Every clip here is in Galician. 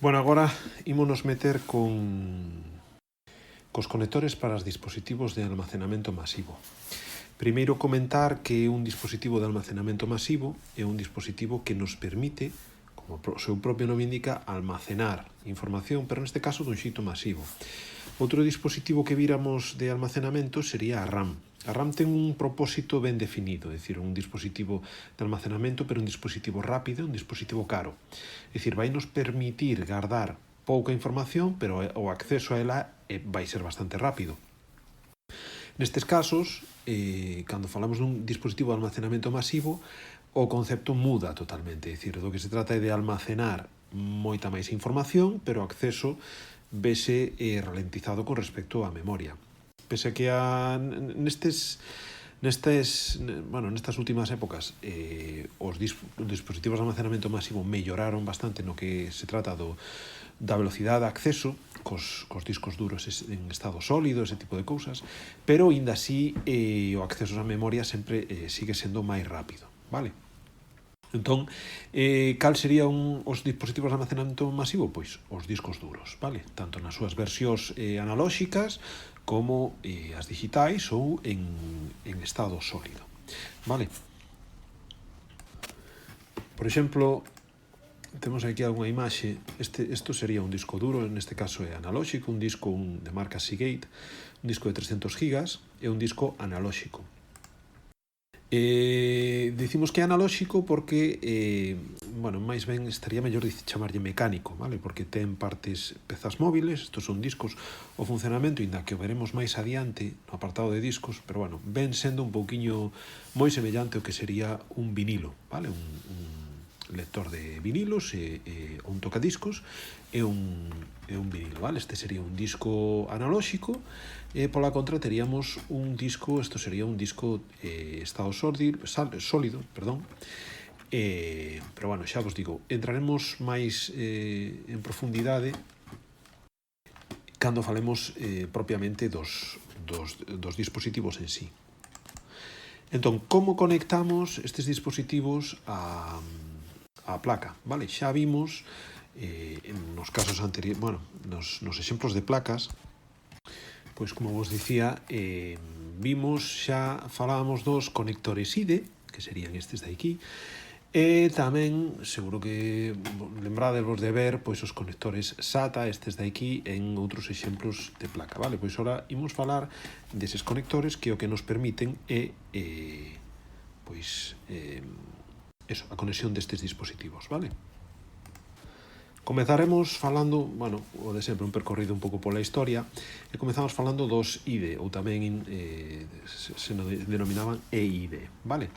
Bueno, agora ímonos meter cos conectores para os dispositivos de almacenamento masivo. Primeiro comentar que un dispositivo de almacenamento masivo é un dispositivo que nos permite, como o seu propio nome indica, almacenar información, pero neste caso dun xeito masivo. Outro dispositivo que víramos de almacenamento sería a RAM. A RAM ten un propósito ben definido, é dicir, un dispositivo de almacenamento, pero un dispositivo rápido, un dispositivo caro. É dicir, vai nos permitir guardar pouca información, pero o acceso a ela vai ser bastante rápido. Nestes casos, cando falamos dun dispositivo de almacenamento masivo, o concepto muda totalmente. É dicir, do que se trata é de almacenar moita máis información, pero o acceso vese ralentizado con respecto á memoria. Pese a que nestas últimas épocas os dispositivos de almacenamento masivo melloraron bastante no que se trata da velocidade de acceso cos discos duros en estado sólido, ese tipo de cousas, pero ainda así o acceso á memoria sempre sigue sendo máis rápido, vale? Entón, cal serían os dispositivos de almacenamento masivo? Pois os discos duros, vale? Tanto nas súas versións analóxicas como as digitais ou en estado sólido, vale? Por exemplo, temos aquí algunha imaxe. Isto sería un disco duro, neste caso é analóxico, un disco de marca Seagate, un disco de 300 gigas e un disco analóxico. Dicimos que é analóxico porque máis ben estaría mellor chamarlle mecánico, vale? Porque ten pezas móviles, estos son discos. O funcionamento, inda que o veremos máis adiante no apartado de discos, pero bueno, ven sendo un pouquiño moi semellante ao que sería un vinilo, vale? Un lector de vinilos un tocadiscos e un vinilo, vale? Este sería un disco analóxico e pola contra teríamos un disco, isto sería un disco estado sólido, perdón. Pero bueno, xa vos digo, entraremos máis en profundidade cando falemos propiamente dos dispositivos en sí. Entón, como conectamos estes dispositivos a placa, vale? Xa vimos nos casos anteriores, bueno, nos exemplos de placas, pois como vos dicía, falábamos dos conectores IDE, que serían estes de aquí, e tamén, seguro que lembrádevos de ver, pois os conectores SATA, estes de aquí, en outros exemplos de placa, vale? Pois ora imos falar deses conectores que o que nos permiten é a conexión destes dispositivos, vale? Comezaremos falando, bueno, o de sempre, un percorrido un pouco pola historia, e comezamos falando dos IDE, ou tamén se denominaban EID, vale?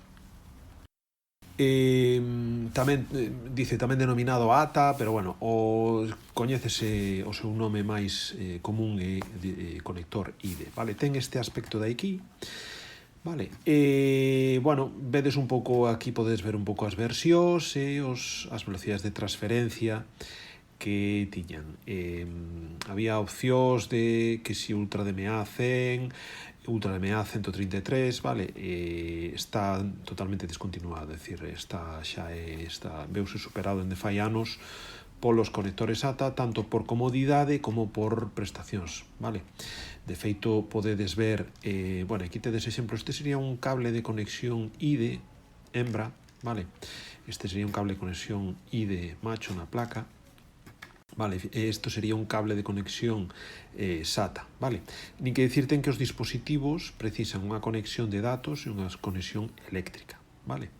Tamén denominado ATA, pero bueno, coñécese o seu nome máis común é conector IDE, vale? Ten este aspecto de aquí, vale, bueno, vedes un pouco, aquí podes ver un pouco as versións e as velocidades de transferencia que tiñan. Había opcións de que si Ultra DMA 100, Ultra DMA 133, vale, está totalmente descontinuado, é dicir, veuse superado en fai anos polos conectores ATA, tanto por comodidade como por prestacións, vale? De feito, podedes ver, bueno, aquí tedes exemplo, este sería un cable de conexión IDE hembra, vale? Este sería un cable de conexión IDE macho na placa, vale? Isto sería un cable de conexión SATA, vale? Nin que dicirten que os dispositivos precisan unha conexión de datos e unha conexión eléctrica, vale?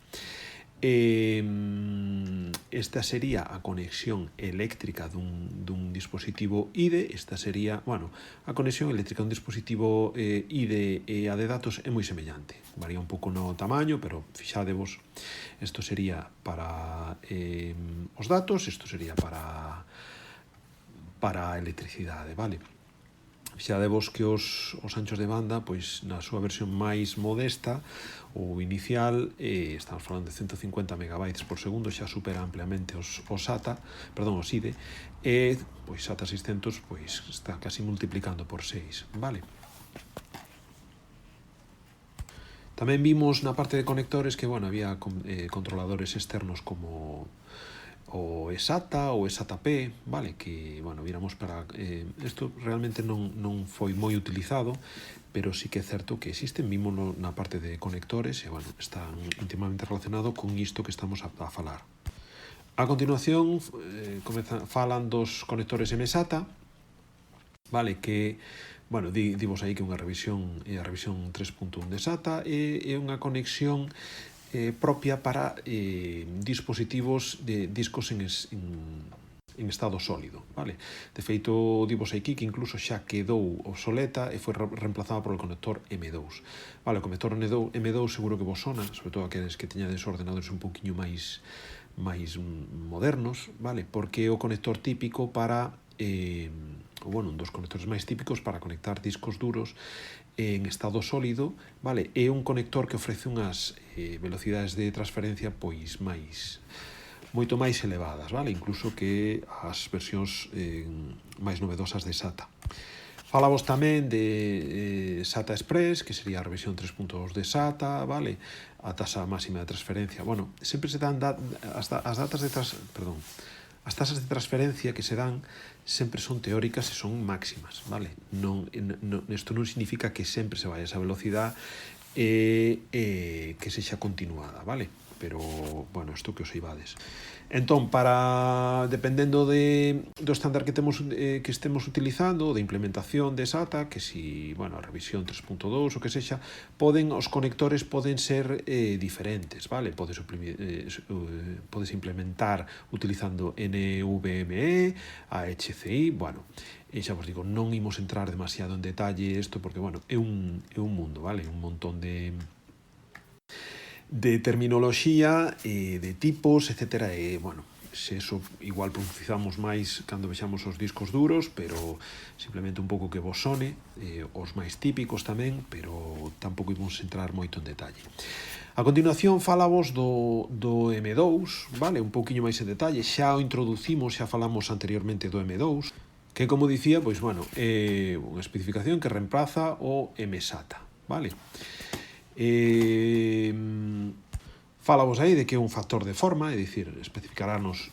Esta sería a conexión eléctrica dun dispositivo IDE. Esta sería, bueno, a conexión eléctrica dun dispositivo IDE e a de datos é moi semellante, varía un pouco no tamaño, pero fixadevos, isto sería para os datos, isto sería para a electricidade, vale? Fixadevos que os anchos de banda, pois na súa versión máis modesta ou inicial, estamos falando de 150 megabytes por segundo, xa supera ampliamente os SATA, perdón, os IDE, e pois SATA 600 pois está casi multiplicando por 6, vale? Tamén vimos na parte de conectores que, bueno, había controladores externos como o eSATA ou eSATA P, vale, que, bueno, viramos para... isto realmente non foi moi utilizado, pero sí que é certo que existen, vimos na parte de conectores, e, bueno, están íntimamente relacionado con isto que estamos a falar. A continuación, falan dos conectores MSATA, vale, que, bueno, divos aí que unha revisión é a revisión 3.1 de SATA e é unha conexión propia para dispositivos de discos en estado sólido, vale? De feito, divos aquí que incluso xa quedou obsoleta e foi reemplazada por o conector M2. Vale, o conector M2 seguro que vos sona, sobre todo aqueles que teñades ordenadores un pouquiño máis modernos, vale? Porque é o conector típico para un dos conectores máis típicos para conectar discos duros en estado sólido, vale? É un conector que ofrece unhas velocidades de transferencia pois moito máis elevadas, vale? Incluso que as versións máis novedosas de SATA. Falamos tamén de SATA Express, que sería a revisión 3.2 de SATA, vale? A tasa máxima de transferencia. Bueno, sempre se dan as tasas de transferencia que se dan sempre son teóricas e son máximas, vale? Isto non significa que sempre se vai a esa velocidade que sexa continuada, vale? Pero, bueno, isto que os saibades. Entón, dependendo do estándar que estemos utilizando, de implementación de SATA, que si, bueno, a revisión 3.2 o que sexa, os conectores poden ser diferentes, vale? Podes implementar utilizando NVMe, HCI, bueno, e xa vos digo, non imos entrar demasiado en detalle isto, porque, bueno, é un mundo, vale? Un montón de terminoloxía, de tipos, etc. E, bueno, se eso igual profundizamos máis cando vexamos os discos duros, pero simplemente un pouco que vos sone, os máis típicos tamén, pero tampouco imos entrar moito en detalle. A continuación falavos do M2, vale? Un pouquiño máis en detalle, xa o introducimos, xa falamos anteriormente do M2, que, como dicía, pois, bueno, é unha especificación que reemplaza o MSATA, vale? Falamos aí de que é un factor de forma, é dicir, especificarnos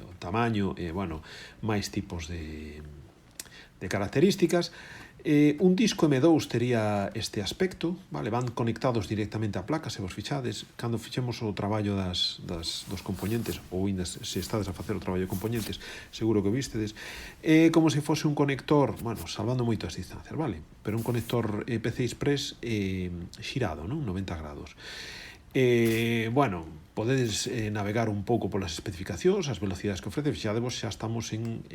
o tamaño e, bueno, máis tipos de características. Un disco M2 tería este aspecto, vale? Van conectados directamente á placa, se vos fixades, cando fixemos o traballo dos componentes, ou ainda se estades a facer o traballo de componentes, seguro que vistedes, como se fose un conector, bueno, salvando moito as distancias, vale? Pero un conector PCI Express xirado, non? 90 grados. Bueno, podedes navegar un pouco polas especificacións, as velocidades que ofrece, fixadevos, xa estamos en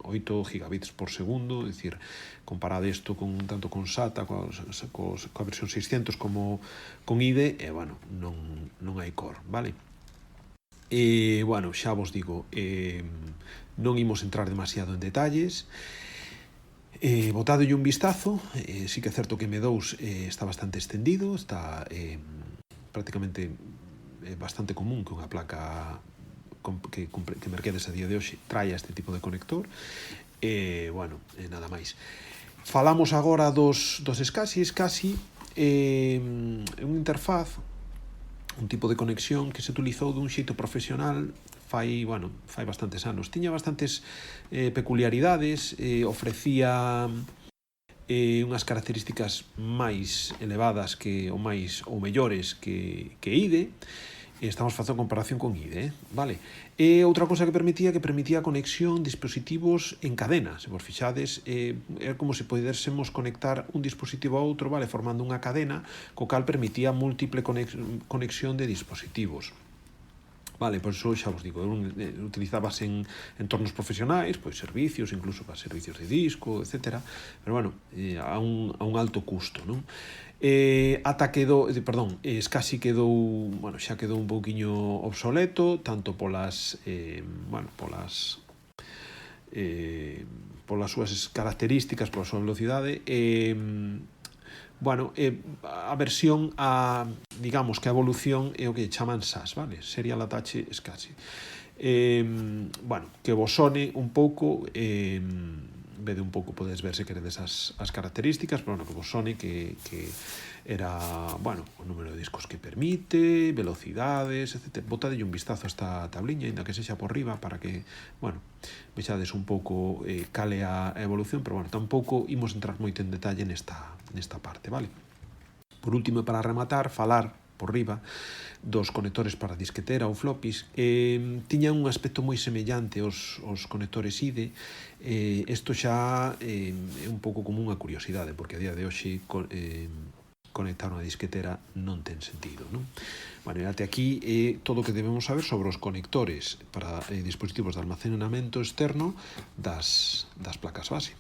8 gigabits por segundo, é dicir, comparade isto tanto con SATA, coa versión 600 como con IDE, bueno, non hai cor, vale? Bueno, xa vos digo, non imos entrar demasiado en detalles, botadolle un vistazo, sí que é certo que M2 está bastante extendido, está prácticamente bastante común que unha placa que merquedes a día de hoxe traia este tipo de conector. Bueno, nada máis. Falamos agora dos SCSI. SCSI é unha interfaz, un tipo de conexión que se utilizou dun xeito profesional fai bastantes anos. Tiña bastantes peculiaridades, ofrecía unhas características máis elevadas ou mellores que IDE. Estamos facendo comparación con IDE, vale? E outra cosa que permitía a conexión de dispositivos en cadena. Se vos fixades, é como se podésemos conectar un dispositivo a outro, vale? Formando unha cadena, co cal permitía múltiple conexión de dispositivos. Vale, pois iso xa vos digo, utilizábase en entornos profesionais, pois servicios, incluso para servicios de disco, etc. Pero, bueno, a un alto custo, non? SCSI quedou, bueno, xa quedou un pouquiño obsoleto, tanto polas súas características, pola súa velocidade, bueno, a versión, digamos que a evolución é o que chaman SAS, vale? Serial Attached SCSI. Bueno, que vos sone un pouco, vede un pouco, podes ver se queredes as características, pero bueno, que vos sone que era, bueno, o número de discos que permite, velocidades, etc. Botadelle un vistazo a esta tabliña, ainda que sexa por riba, para que, bueno, vexades un pouco cale a evolución, pero bueno, tampouco imos entrar moito en detalle nesta parte, vale? Por último, para rematar, falar por riba dos conectores para disquetera ou floppies. Tiñan un aspecto moi semellante aos conectores IDE. Isto xa é un pouco como unha curiosidade, porque a día de hoxe conectar unha disquetera non ten sentido, non? Bueno, e até aquí é todo o que debemos saber sobre os conectores para dispositivos de almacenamento externo das placas base.